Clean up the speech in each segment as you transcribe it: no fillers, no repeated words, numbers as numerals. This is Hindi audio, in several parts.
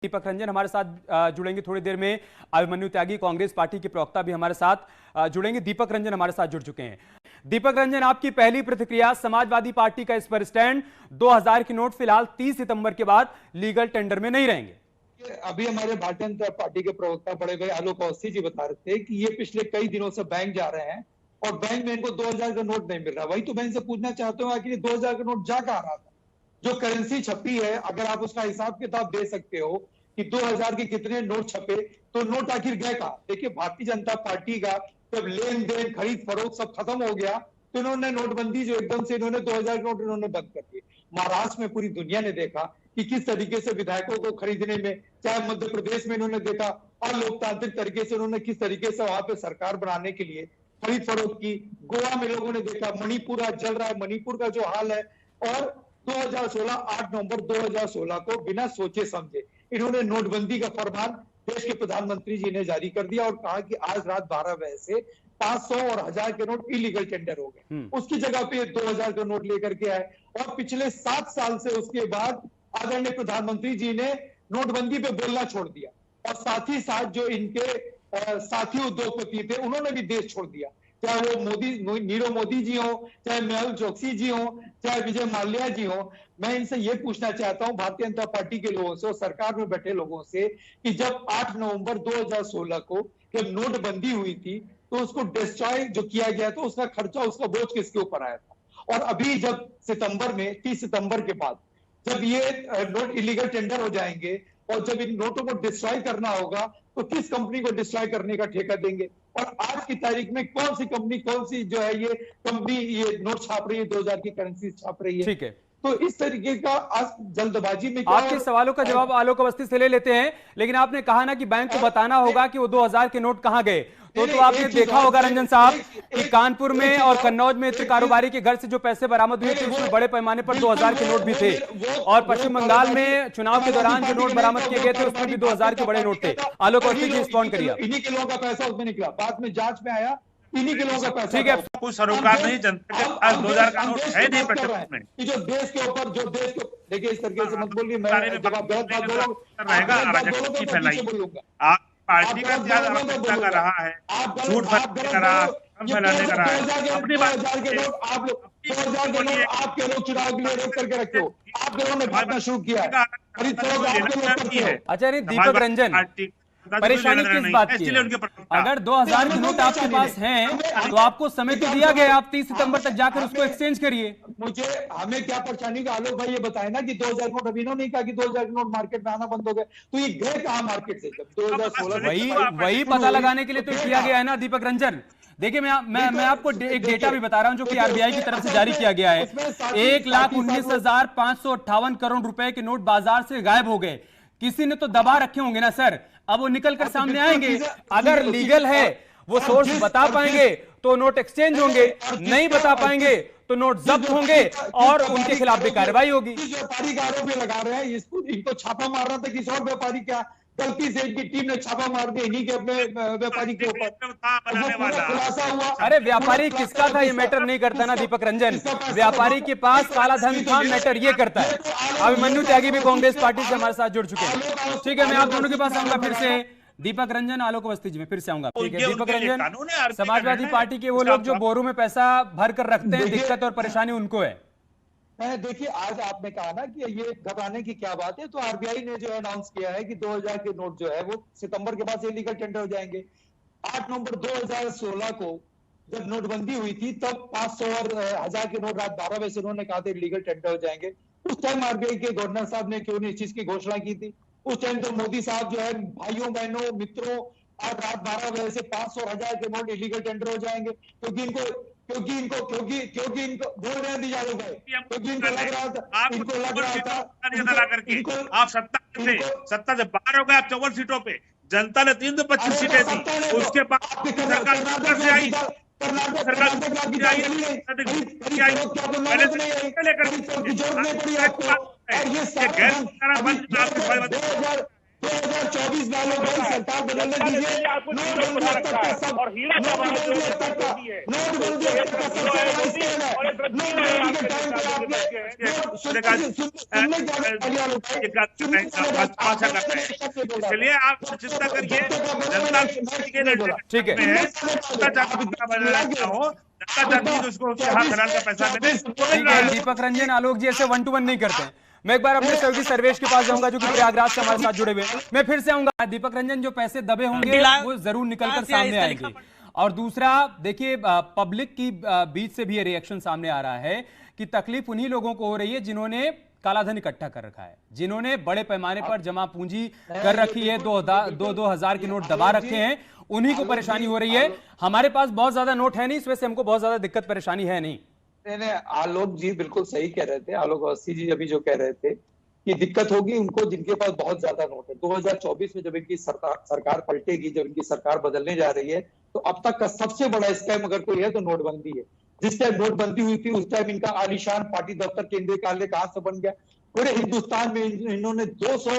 दीपक रंजन हमारे साथ जुड़ेंगे थोड़ी देर में। अभिमन्यु त्यागी कांग्रेस पार्टी के प्रवक्ता भी हमारे साथ जुड़ेंगे। दीपक रंजन हमारे साथ जुड़ चुके हैं। दीपक रंजन, आपकी पहली प्रतिक्रिया, समाजवादी पार्टी का इस पर स्टैंड, 2000 के नोट फिलहाल 30 सितंबर के बाद लीगल टेंडर में नहीं रहेंगे। अभी हमारे भारतीय जनता पार्टी के प्रवक्ता बड़े भाई आलोक अवस्थी जी बता रहे थे कि ये पिछले कई दिनों से बैंक जा रहे हैं और बैंक में इनको 2000 का नोट नहीं मिल रहा। वही तो मैं इनसे पूछना चाहता हूँ आखिर 2000 का नोट जा कहाँ रहा था? जो करेंसी छपी है, अगर आप उसका हिसाब किताब दे सकते हो कि 2000 के कितने नोट छपे, तो नोट आखिर गए कहाँ? देखिए, भारतीय जनता पार्टी का जब लेन देन खरीद फरोख्त सब खत्म हो गया तो इन्होंने नोटबंदी जो एकदम से इन्होंने 2000 के नोट इन्होंने बंद कर दिए। महाराष्ट्र में पूरी दुनिया ने देखा कि किस तरीके से विधायकों को खरीदने में, चाहे मध्य प्रदेश में इन्होंने देखा और लोकतांत्रिक तरीके से उन्होंने किस तरीके से वहां पे सरकार बनाने के लिए खरीद फरोख्त की। गोवा में लोगों ने देखा, मणिपुर आज जल रहा है, मणिपुर का जो हाल है। और 2016 8 नवंबर 2016 को बिना सोचे समझे इन्होंने नोटबंदी का फरमान देश के प्रधानमंत्री जी ने जारी कर दिया और कहा कि आज रात 12 बजे से 500 और 1000 के नोट इलीगल टेंडर हो गए। उसकी जगह पे 2000 का नोट लेकर के आए और पिछले 7 साल से उसके बाद आदरणीय प्रधानमंत्री जी ने नोटबंदी पे बोलना छोड़ दिया और साथ ही साथ जो इनके साथी उद्योगपति थे उन्होंने भी देश छोड़ दिया। चाहे वो नीरव मोदी जी हो, चाहे मेहुल चोकसी जी हो, चाहे विजय माल्या जी हो। मैं इनसे ये पूछना चाहता हूं भारतीय जनता पार्टी के लोगों से और सरकार में बैठे लोगों से कि जब 8 नवंबर 2016 को जब नोटबंदी हुई थी तो उसको डिस्ट्रॉय जो किया गया था, उसका खर्चा, उसका बोझ किसके ऊपर आया था? और अभी जब सितंबर में 30 सितंबर के बाद जब ये नोट इलीगल टेंडर हो जाएंगे और जब इन नोटों को डिस्ट्रॉय करना होगा तो किस कंपनी को डिस्ट्रॉय करने का ठेका देंगे? और आज की तारीख में कौन सी कंपनी, कौन सी जो है ये कंपनी ये नोट छाप रही है, 2000 की करेंसी छाप रही है? ठीक है, तो इस तरीके का आज जल्दबाजी में आपके सवालों का जवाब आलोक अवस्थी से ले लेते हैं। लेकिन आपने कहा ना कि बैंक को बताना होगा कि वो 2000 के नोट कहां गए। तो आपने देखा होगा रंजन साहब कि कानपुर में और कन्नौज में इत्र कारोबारी के घर से जो पैसे बरामद हुए थे उसमें बड़े पैमाने पर 2000 के नोट भी थे। और पश्चिम बंगाल में चुनाव के दौरान जो नोट बरामद किए गए थे उसमें भी 2000 के बड़े नोट थे। आलोक अवस्थी जी रिस्पॉन्ड करिए। इन्हीं के लोगों का पैसा उसमें निकला, बाद में जांच में आया इन्हीं के लोगों का पैसा। ठीक है, कोई सरोकार नहीं, जनता के पास 2000 का नोट है नहीं प्रचलित में। जो देश के ऊपर, जो देश को देखिए, इस तरीके से मत बोलिए। मैं जब आप गलत बात रहेगा अराजकता फैलाइए। आप पार्टी का ज्यादा अराजकता कर रहा है, झूठ फैलाने का रहा, फैलाने का रहा। अपनी बात आप लोग 2000 के नोट आपके लोग चुनाव के लिए रोक करके रखे हो, आप लोगों ने भागना शुरू किया है। अच्छा, नहीं दीपक रंजन, परेशानी किस बात की है? अगर 2000 के नोट आपके पास हैं तो आपको समय तो दिया गया, आप 30 सितंबर तक जाकर उसको एक्सचेंज करिए। मुझे हमें क्या परेशानी का आलोक भाई ये बताए ना कि 2000 नोट, अभी इन्होंने कहा कि 2000 नोट मार्केट में आना बंद हो गए, तो ये गए कहां मार्केट से? जब 2016 वही पता लगाने के लिए तो किया गया है ना दीपक रंजन। देखिए, मैं आपको एक डेटा भी बता रहा हूं जो कि आरबीआई की तरफ से जारी किया गया है। 1,19,558 करोड़ रुपए के नोट बाजार से गायब हो गए। किसी ने तो दबा रखे होंगे ना सर, अब वो निकल कर सामने आएंगे। अगर लीगल है, वो सोर्स बता पाएंगे तो नोट एक्सचेंज होंगे, नहीं बता पाएंगे तो नोट जब्त होंगे और उनके खिलाफ भी कार्रवाई होगी। व्यापारी का आरोप लगा रहे हैं, इसको इनको छापा मार रहा था किसी और व्यापारी, क्या गलती से इनकी टीम ने छापा मार दिया इन्हीं के अपने व्यापारी के ऊपर, खुलासा हुआ। अरे व्यापारी किसका था ये मैटर नहीं करता ना दीपक रंजन, व्यापारी के पास काला धन था, मैटर ये करता है। अभिमन्यु त्यागी भी कांग्रेस पार्टी से हमारे साथ जुड़ चुके हैं। ठीक है, मैं आप दोनों के पास आऊंगा फिर से। दीपक रंजन, आलोक अवस्थी जी में फिर से आऊंगा। ठीक है दीपक रंजन, समाजवादी पार्टी के वो लोग जो बोरों में पैसा भर कर रखते हैं, दिक्कत और परेशानी उनको है। देखिए, आज आपने कहा ना कि ये घबराने की क्या बात है, तो आरबीआई ने जो अनाउंस किया है कि 2000 के नोट जो है वो सितंबर के बाद से इलीगल टेंडर हो जाएंगे। 8 नवंबर 2016 को जब नोटबंदी हुई थी तब 500 और 1000 के नोट रात 12 बजे से उन्होंने कहा था इलीगल टेंडर हो जाएंगे। उस टाइम आरबीआई के गवर्नर साहब ने क्यों नहीं इस चीज की घोषणा की थी? उस टाइम तो मोदी साहब जो है भाइयों बहनों मित्रों, आज रात 12 बजे से 500 और 1000 के नोट इलीगल टेंडर हो जाएंगे, क्योंकि इनको बोल रहे हैं दिया लोग, क्योंकि इनको लग रहा था आप सत्ता से बाहर हो गए, आप 54 सीटों पे, जनता ने 325 सीटें दी, उसके बाद सरकार से आई, 2024 वालों को सरकार बदलने दीजिए। नोटबंदी अब तक का सब नोटबंदी अब तक का सबसे बड़ा स्कैम है। नोटबंदी के टाइम पर आपने इसलिए आप चिंता करिए, जनता ठीक है, ठीक है। दीपक रंजन आलोक जी ऐसे 1 to 1 नहीं करते हैं। मैं एक बार अपने सहयोगी सर्वेश के पास जाऊंगा जो कि प्रयागराज से हमारे साथ जुड़े हुए हैं। मैं फिर से आऊंगा। दीपक रंजन, जो पैसे दबे होंगे वो जरूर निकलकर सामने आएंगे। और दूसरा देखिए, पब्लिक की बीच से भी ये रिएक्शन सामने आ रहा है कि तकलीफ उन्हीं लोगों को हो रही है जिन्होंने कालाधन इकट्ठा कर रखा है, जिन्होंने बड़े पैमाने पर जमा पूंजी कर रखी है, 2,000 के नोट दबा रखे हैं, उन्हीं को परेशानी हो रही है। हमारे पास बहुत ज्यादा नोट है नहीं, इस वजह से हमको बहुत ज्यादा दिक्कत परेशानी है नहीं। नहीं, आलोक जी बिल्कुल सही कह रहे थे। आलोक अवस्थी जी अभी जो कह रहे थे कि दिक्कत होगी उनको जिनके पास बहुत ज्यादा नोट है। 2024 में जब इनकी सरकार पलटेगी, जब इनकी सरकार बदलने जा रही है, तो अब तक का सबसे बड़ा स्कैम अगर कोई है तो नोटबंदी है। जिस टाइम नोटबंदी हुई थी उस टाइम इनका आलीशान पार्टी दफ्तर केंद्रीय कार्यालय कहां से बन गया। पूरे हिंदुस्तान में इन्होंने 200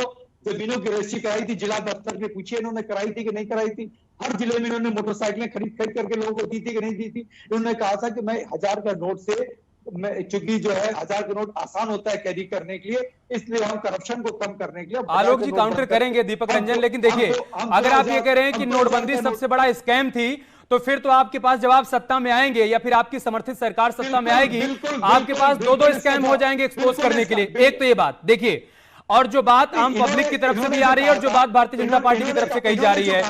जमीनों की रजिस्ट्री कराई थी। जिला दफ्तर में पूछिए इन्होंने कराई थी कि नहीं कराई थी। हर जिले में इन्होंने मोटरसाइकिलें खरीद करके लोगों को दी थी कि नहीं दी थी। इन्होंने कहा था कि मैं 1000 का नोट से, चूंकि जो है 1000 का नोट आसान होता है कैरी करने के लिए, इसलिए हम करप्शन को कम करने के लिए आलोक जी काउंटर करेंगे दीपक रंजन। लेकिन देखिए, अगर आप ये कह रहे हैं कि नोटबंदी सबसे बड़ा स्कैम थी, तो फिर तो आपके पास जब आप सत्ता में आएंगे या फिर आपकी समर्थित सरकार सत्ता में आएगी, आपके पास 2-2 स्कैम हो जाएंगे एक्सपोज करने के लिए। एक तो ये बात देखिए, और जो बात आम पब्लिक की तरफ से भी आ रही है और जो बात भारतीय जनता पार्टी की तरफ से कही जा रही है।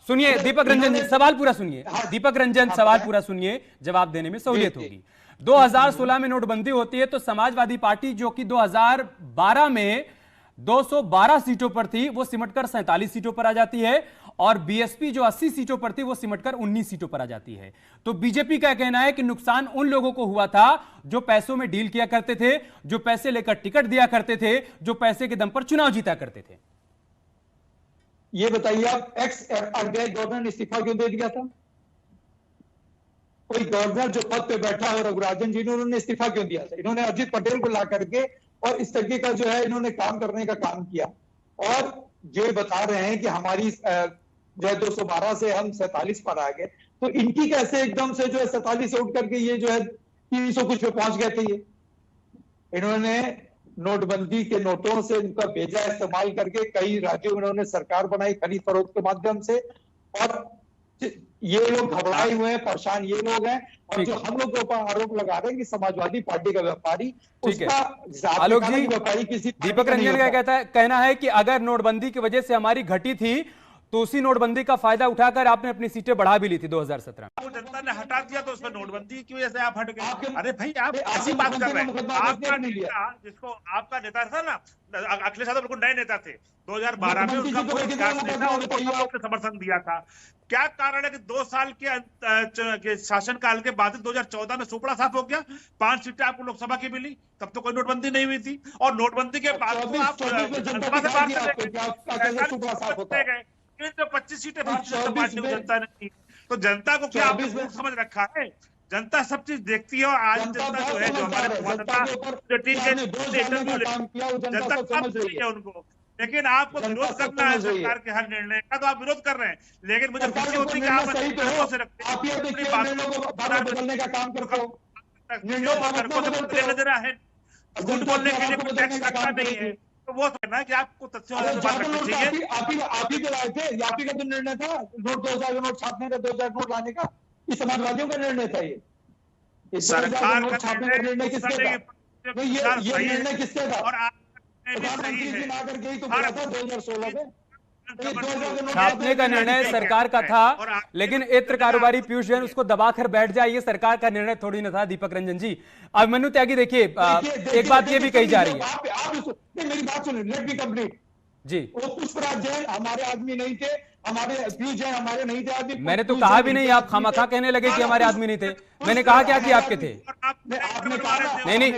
सुनिए दीपक रंजन जी, सवाल पूरा सुनिए। दीपक रंजन, सवाल पूरा सुनिए, जवाब देने में सहूलियत होगी। 2016 में नोटबंदी होती है तो समाजवादी पार्टी जो कि 2012 में 212 सीटों पर थी, वो सिमटकर 47 सीटों पर आ जाती है, और बीएसपी जो 80 सीटों पर थी वो सिमटकर 19 सीटों पर आ जाती है। तो बीजेपी का कहना है कि नुकसान उन लोगों को हुआ था जो पैसों में डील किया करते थे, जो पैसे लेकर टिकट दिया करते थे, जो पैसे के दम पर चुनाव जीता करते थे। ये बताइए आप, एक्स आरबीआई गवर्नर ने इस्तीफा क्यों दे दिया था? कोई गवर्नर जो पद पे बैठा हो, रघुराजन जी ने, उन्होंने इस्तीफा क्यों दिया था? इन्होंने अजित पटेल को ला करके और इस तरीके का जो है इन्होंने काम करने का काम किया। और जो बता रहे हैं कि हमारी जो है 212 से हम 47 पर आ गए, तो इनकी कैसे एकदम से जो है 47 से उठ करके ये जो है 300 कुछ पे पहुंच गए थे। ये इन्होंने नोटबंदी के नोटों से उनका बेजा इस्तेमाल करके कई राज्यों में इन्होंने सरकार बनाई खरीद फरोख्त के माध्यम से, और ये लोग घबराए हुए हैं, परेशान ये लोग हैं। और जो हम लोग के ऊपर आरोप लगा रहे हैं कि समाजवादी पार्टी का व्यापारी, उसका आलोक जी, व्यापारी किसी दीपक रंजन का कहना है कि अगर नोटबंदी की वजह से हमारी घटी थी तो उसी नोटबंदी का फायदा उठाकर आपने अपनी सीटें बढ़ा भी ली थी 2017 में। वो जनता ने हटा दिया तो उसमें नोटबंदी की वजह से आप हट गए। अरे भाई आप ऐसी बात कर रहे हैं। आपका नेता, जिसको आपका नेता था ना अखिलेश यादव, बिल्कुल नए नेता थे 2012 में, उसका कोई विकास नहीं था, उनको सब लोगों ने समर्थन दिया था। क्या कारण है कि 2 साल के शासनकाल के बाद 2014 में सुपड़ा साफ हो गया, 5 सीटें आपको लोकसभा की मिली, तब तो कोई नोटबंदी नहीं हुई थी। और नोटबंदी के बाद तो आप जनता से बात करते गए, 25 सीटें भारतीय जनता पार्टी में जनता ने दी। तो जनता को क्या आपने समझ रखा है? जनता सब चीज देखती है। और आज जनता जो है, जो हमारे जनता समझ रही है उनको, लेकिन आपको विरोध करना है सरकार के हर निर्णय का, तो आप विरोध कर रहे हैं। लेकिन मुझे खुशी होती है कि आप से रखते हैं, नजर है, झूठ बोलने के लिए कोई टैक्स रखा नहीं है, तो वो कहना है कि आपको तथ्यों से बात करनी चाहिए। आप ही तो लाए थे, आप ही का तो निर्णय था नोट 2000 का नोट छापने का, 2000 नोट लाने का, ये समाजवादियों का निर्णय था। ये सरकार का छापने का निर्णय किसका था? ये निर्णय किसका था? और प्रधानमंत्री जी ना करके ही तो बोला था 2016 में। छापने का निर्णय सरकार का था, लेकिन इत्र कारोबारी पीयूष जैन उसको दबाकर बैठ जाए, ये सरकार का निर्णय थोड़ी ना था। दीपक रंजन जी, अभिमन्यु त्यागी, देखिए एक बात ये भी कही जा रही है, मेरी बात सुनिए, लेट मी कंप्लीट जी। वो पुष्पराज जैन हमारे आदमी नहीं थे, हमारे पीयूष जैन हमारे नहीं थे आदमी। मैंने तो कहा भी नहीं, आप खामखा कहने लगे कि हमारे आदमी नहीं थे। मैंने कहा क्या कि आपके थे? नहीं,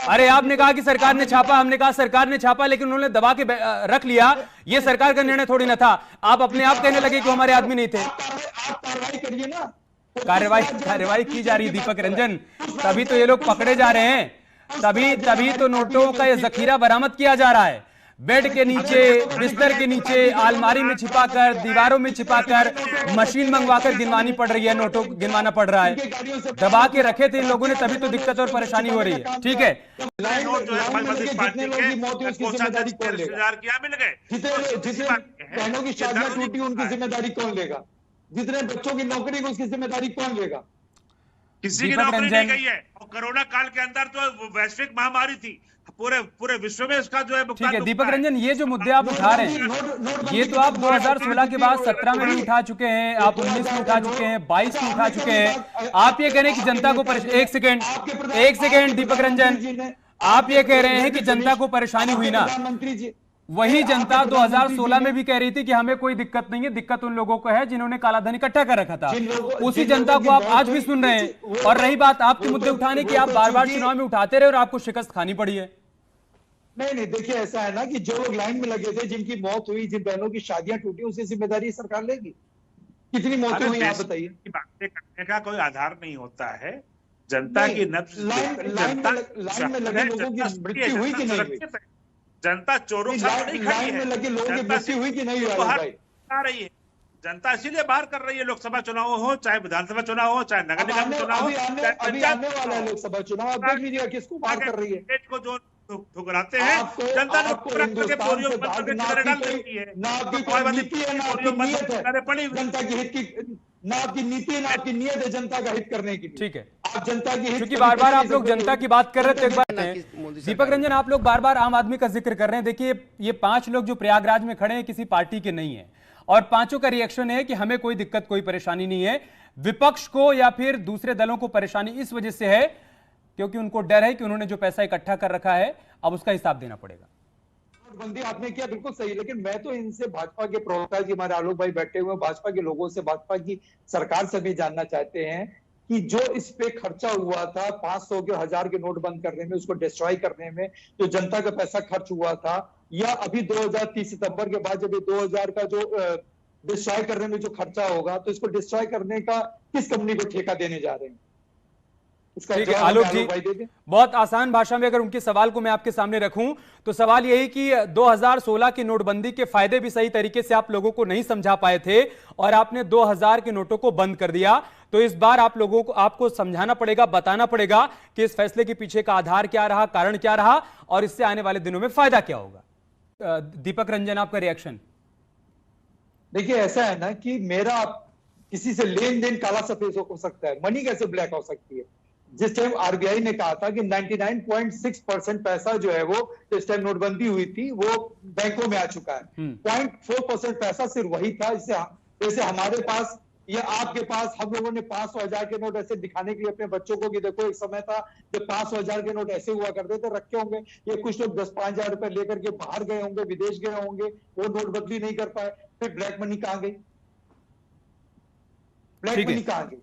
अरे आपने कहा कि सरकार ने छापा, हमने कहा सरकार ने छापा, लेकिन उन्होंने दबा के रख लिया, ये सरकार का निर्णय थोड़ी ना था। आप अपने आप कहने लगे कि हमारे आदमी नहीं थे। आप कार्रवाई करिए ना, कार्रवाई की जा रही है दीपक रंजन, तभी तो ये लोग पकड़े जा रहे हैं, तभी तो नोटों का ये जखीरा बरामद किया जा रहा है। बेड के नीचे, बिस्तर के नीचे, अलमारी में छिपाकर, दीवारों में छिपाकर, मशीन मंगवाकर गिनवानी पड़ रही है, नोटों गिनवाना पड़ रहा है। दबा के रखे थे इन लोगों ने, तभी तो दिक्कत और परेशानी हो रही है। ठीक है, बहनों की शादियां टूटी उनकी जिम्मेदारी कौन लेगा? जितने बच्चों की नौकरी को उसकी जिम्मेदारी कौन लेगा? किसी की नौकरी नहीं गई है। और कोरोना काल के अंदर तो वैश्विक महामारी थी, पूरे विश्व में इसका जो है। ठीक है दीपक रंजन, ये जो मुद्दे आप उठा रहे हैं ये तो आप 2016 के बाद 17 में भी उठा चुके हैं, आप 19 में उठा चुके हैं, 22 में उठा चुके हैं। आप ये कह रहे हैं कि जनता को एक सेकेंड दीपक रंजन, आप ये कह रहे हैं कि जनता को परेशानी हुई ना, वही जनता 2016 में भी कह रही थी कि हमें कोई दिक्कत नहीं है, दिक्कत उन लोगों को है जिन्होंने काला धन इकट्ठा कर रखा था। उसी जनता को आप आज भी सुन रहे हैं। और रही बात आपके मुद्दे उठाने की, आप बार बार चुनाव में उठाते रहे और आपको शिकस्त खानी पड़ी है। नहीं, देखिए ऐसा है ना कि जो लोग लाइन में लगे थे, जिनकी मौत हुई, जिन बहनों की शादियां टूटी, उसकी जिम्मेदारी सरकार लेगी। कितनी मौतें हुई आप बताइए? बातें करने का कोई आधार नहीं होता है। जनता की नब्ज, लाइन में लगे लोगों की मृत्यु हुई कि नहीं हुई? जनता चोरों के साथ नहीं खड़ी है। लाइन में लगे लोगों की मृत्यु हुई कि नहीं हुई? आ रही है जनता, इसीलिए बाहर कर रही है। लोकसभा चुनाव हो, चाहे विधानसभा चुनाव हो, चाहे नगर निगम चुनाव हो, अभी आने वाला है लोकसभा चुनाव, आप देख लीजिएगा किसको बाहर कर रही है। को जो ठुकराते हैं जनता ने ना आपकी नीति है, ना आपकी नियत है जनता के हित की, ना आपकी नीति है, ना आपकी नियत है जनता का हित करने की। ठीक है, आप जनता की हित, क्योंकि बार बार आप लोग जनता की बात कर रहे थे। एक बार दीपक रंजन, आप लोग बार बार आम आदमी का जिक्र कर रहे हैं। देखिए ये 5 लोग जो प्रयागराज में खड़े हैं किसी पार्टी के नहीं है, और पांचों का रिएक्शन है कि हमें कोई दिक्कत, कोई परेशानी नहीं है। विपक्ष को या फिर दूसरे दलों को परेशानी इस वजह से है क्योंकि उनको डर है कि उन्होंने जो पैसा इकट्ठा कर रखा है अब उसका हिसाब देना पड़ेगा। नोटबंदी आपने किया बिल्कुल सही, लेकिन मैं तो इनसे, भाजपा के प्रवक्ता जी हमारे आलोक भाई बैठे हुए, भाजपा के लोगों से, भाजपा की सरकार से भी जानना चाहते हैं कि जो इस पे खर्चा हुआ था 500 के 1000 के नोट बंद करने में, उसको डिस्ट्रॉय करने में, जो जनता का पैसा खर्च हुआ था, या अभी 2030 सितंबर के बाद जब ये 2000 का जो डिस्ट्रॉय करने में जो खर्चा होगा, तो इसको डिस्ट्रॉय करने का किस कंपनी को ठेका देने जा रहे हैं? ठीक है आलोक जी, बहुत आसान भाषा में अगर उनके सवाल को मैं आपके सामने रखूं तो सवाल यही कि 2016 की नोटबंदी के फायदे भी सही तरीके से आप लोगों को नहीं समझा पाए थे और आपने 2000 के नोटों को बंद कर दिया। तो इस बार आप लोगों को, आपको समझाना पड़ेगा, बताना पड़ेगा कि इस फैसले के पीछे का आधार क्या रहा, कारण क्या रहा और इससे आने वाले दिनों में फायदा क्या होगा। दीपक रंजन, आपका रिएक्शन। देखिए ऐसा है ना कि मेरा किसी से लेन देन काला सफेद हो सकता है, मनी कैसे ब्लैक हो सकती है। जिस टाइम आरबीआई ने कहा था कि 99.6% पैसा जो है वो जिस टाइम नोटबंदी हुई थी वो बैंकों में आ चुका है, 0.4% पैसा सिर्फ वही था। जैसे हमारे पास या आपके पास, हम लोगों ने 500 1000 के नोट ऐसे दिखाने के लिए अपने बच्चों को कि देखो एक समय था जब 500 1000 के नोट ऐसे हुआ करते थे, रखे होंगे। ये कुछ लोग 10-5 हजार रुपए लेकर के बाहर गए होंगे, विदेश गए होंगे, वो नोट बदली नहीं कर पाए। फिर ब्लैक मनी कहां गई? ब्लैक मनी कहां गई?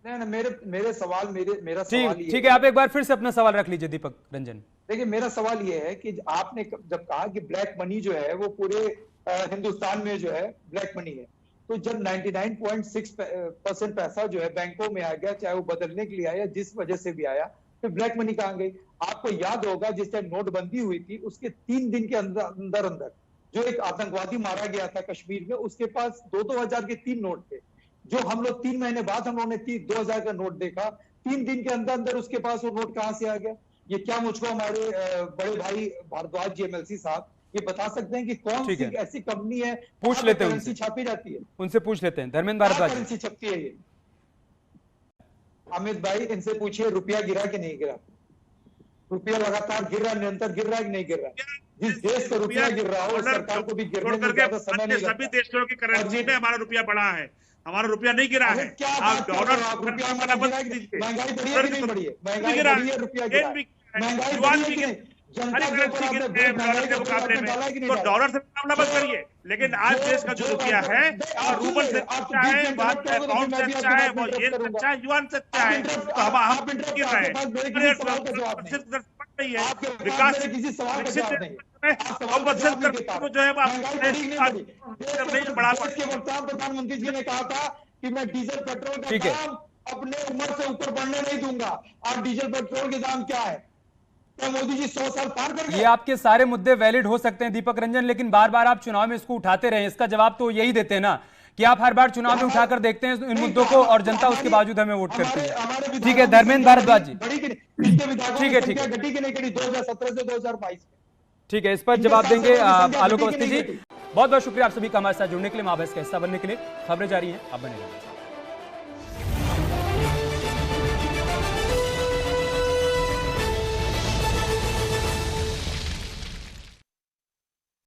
नहीं, मेरे सवाल, मेरा सवाल ये, ठीक है, आप एक बार फिर से अपना सवाल रख लीजिए दीपक रंजन। देखिए मेरा सवाल ये है कि आपने जब कहा कि ब्लैक मनी जो है वो पूरे हिंदुस्तान में जो है ब्लैक मनी है, तो जब 99.6% पैसा जो है बैंकों में आ गया, चाहे वो बदलने के लिए आया, जिस वजह से भी आया, फिर ब्लैक मनी कहां गई? आपको याद होगा जिस टाइम नोटबंदी हुई थी उसके 3 दिन के अंदर जो एक आतंकवादी मारा गया था कश्मीर में, उसके पास 2-2 हजार के 3 नोट थे। जो हम लोग 3 महीने बाद हम लोगों ने 2000 का नोट देखा, 3 दिन के अंदर उसके पास वो नोट कहां से आ गया? ये क्या मुझको हमारे बड़े भाई भारद्वाज जी एमएलसी साहब ये बता सकते हैं कि कौन सी ऐसी कंपनी है, पूछ लेते हैं करेंसी छापी जाती है? उनसे पूछ लेते हैं। धर्मेंद्र भारद्वाज, करेंसी छपती है ये? अमित भाई इनसे पूछिए रुपया गिरा कि नहीं गिरा? रुपया लगातार गिर रहा, निरंतर गिर रहा है कि नहीं गिर रहा? जिस देश का रुपया गिर रहा हो सरकार को भी गिरने में ज्यादा समय नहीं लगता। सभी देशों की करेंसी में हमारा रुपया बढ़ा है, हमारा रुपया नहीं गिरा है। क्या आप डॉलर, रुपया महंगाई बढ़ी है कि नहीं बढ़ी है? महंगाई बढ़ी है, रुपया गिरा है। महंगाई बढ़ी है कि नहीं? जनता के ऊपर आपने महंगाई के मुकाबले में तो डॉलर से मुकाबला मत करिए, लेकिन आज देश का जो रुपया है रूबल से अच्छा है, पाउंड से अच्छा है, वो येन से अच्छा है, युआन से अच्छा है, तो हम गिर रहे हैं। विकास किसी सवाल का जवाब नहीं जो है बढ़ा। प्रधानमंत्री जी ने कहा था कि मैं डीजल पेट्रोल का दाम अपने उम्र से ऊपर बढ़ने नहीं दूंगा। आज डीजल पेट्रोल के दाम क्या है? क्या मोदी जी 100 साल पार कर गए? ये आपके सारे मुद्दे वैलिड हो सकते हैं दीपक रंजन, लेकिन बार बार आप चुनाव में इसको उठाते रहे, इसका जवाब तो यही देते हैं ना कि आप हर बार चुनाव में उठाकर देखते हैं इन मुद्दों को और जनता उसके बावजूद हमें वोट करती है। ठीक है धर्मेंद्र भारद्वाज जी, ठीक है ठीक है, घटी की नहीं घटी 2017 से 2022 में। ठीक है, इस पर जवाब देंगे आलोक अवस्थी जी। बहुत बहुत शुक्रिया आप सभी का हमारे साथ जुड़ने के लिए, महाबहस का हिस्सा बनने के लिए। खबरें जारी हैं, आप बने रहिए।